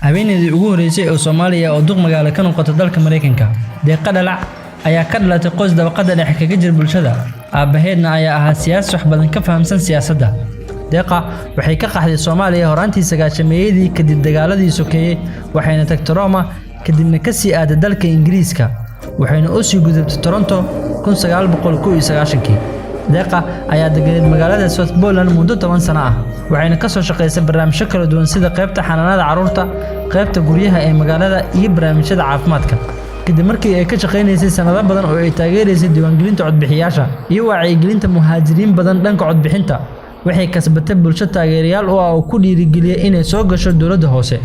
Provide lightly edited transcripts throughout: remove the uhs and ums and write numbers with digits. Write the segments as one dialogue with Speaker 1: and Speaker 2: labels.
Speaker 1: haweeneydii ugu horeysay oo Soomaaliya oo duq magaalo ka noqotay dalka Mareykanka deeqa dhalac ayaa ka dhalatay qoys dabaqada dhexe kaga jir bulshada aabaheedna ayaa ahaa siyaasi wax badan ka fahamsan siyaasadda deeqa waxay ka qaxday Soomaaliya horaantii 90meeyadii kadib dagaaladii sokeeyay waxayna tagtay Roma kadibna ka sii aaday dalka Ingiriiska waxayna u sii gudubtay Toronto 1991 deeqa ayaa deganeed magaalada South Poland muddo 10 sano ah waxayna ka soo shaqeysay barnaamijyo kala duwan sida qaybta xanaanada carruurta qaybta guryaha ee magaalada iyo barnaamijyada caafimaadka kadib markii ay ka shaqeynaysay sanado badan oo ay taageeraysay diiwaangelinta codbixiyaasha iyo wacyigelinta muhaajiriin badan dhanka codbixinta waxay kasbatay bulsho taageerayaal oo ku dhiirigeliyay inay soo gasho dawladda hoose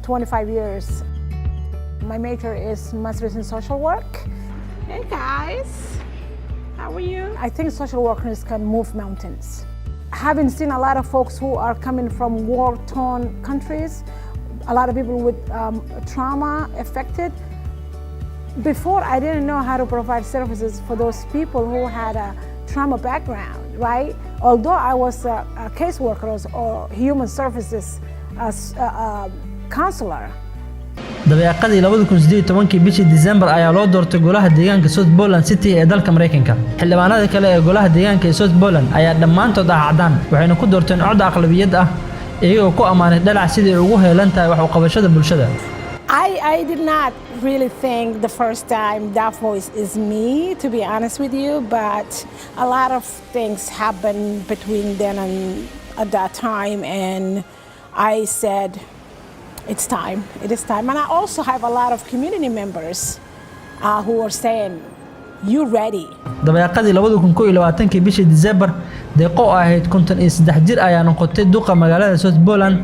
Speaker 2: 25 years. My major is Masters in Social Work.
Speaker 3: Hey guys, how are you?
Speaker 2: I think social workers can move mountains. Having seen a lot of folks who are coming from war-torn countries, a lot of people with trauma affected. Before, I didn't know how to provide services for those people who had a trauma background, right? Although I was a caseworker or human services counselor.
Speaker 1: dabeeqadii 2018 bishii December ayaa loo doortay golaha deegaanka South Poland City ee dalka Mareykanka xildhibaanada kale ee golaha deegaanka ee South Poland ayaa dhammaantood cadaan waxayna ku doorteen cod aqlabiyad ah iyagoo ku amaanay dhalac sidii ugu heelan tahay wax u qabashada bulshada
Speaker 2: I did not really think the first time that voice is me, to be honest with you, but a lot of things happened between then and at that time, and I said, it's time, it is time. And I also have a lot of community members who are saying, you ready?
Speaker 1: dabeeqadii 2021 bishii December deeqo ahayd 53 jir ayaa noqotay duqa magaalada South Poland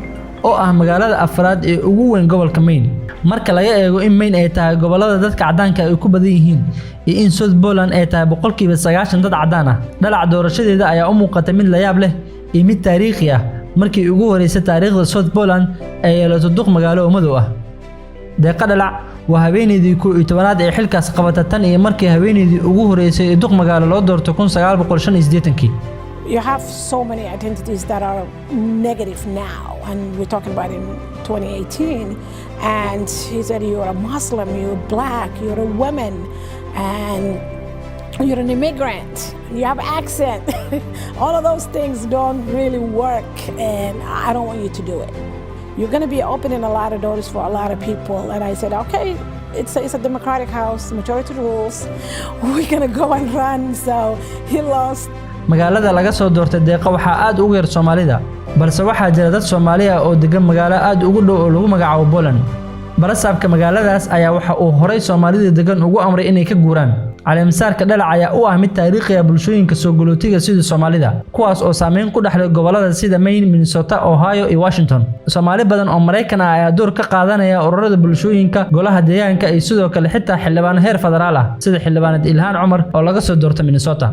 Speaker 1: oo ah magaalada afraad ee ugu weyn gobolka Maine marka laga eego in Maine ay tahay gobolada dadka cadaanka ay ku badan yihiin iyo in South Poland ay tahay 90% dad cadaan ah dhalac doorashadeeda ayaa u muuqatay mid la yaab leh iyo mid taariikhi ah markii ugu horeysay taariikhda South Poland ay yeelato duq magaalo madow ah deeqa dhalac waa haweeneydii 11aad ee xilkaas qabatay tan iyo markii haweeneydii ugu horeysay duq magaalo loo doortay 1985
Speaker 2: You have so many identities that are negative now, and we're talking about in 2018. And he said, you're a Muslim, you're black, you're a woman, and you're an immigrant, you have accent. All of those things don't really work, and I don't want you to do it. You're going to be opening a lot of doors for a lot of people. And I said, okay, it's a democratic house, majority rules. We're going to go and run. So he lost.
Speaker 1: magaalada laga soo doortay deeqa waxa aad ugu yar Soomaalida balse waxa jira dad Soomaali ah oo degan magaalo aad ugu dhow oo lagu magacaabo Poland barasaabka magaaladaas ayaa waxa uu horay Soomaalida degan ugu amray inay ka guuraan caleemasaarka dhalac ayaa u ah mid taariikhi ah bulshooyinka soo galootiga sida Soomaalida kuwaas oo saameyn ku dhaxlay gobolada sida Maine, Minnesota, Ohio iyo Washington Soomaali badan oo Mareykan ah ayaa door ka qaadanaya ururada bulshooyinka golaha deegaanka iyo sidoo kale xitaa xildhibaan heer federaal ah sida xildhibaanad Ilhaan Cumar oo laga soo doortay Minnesota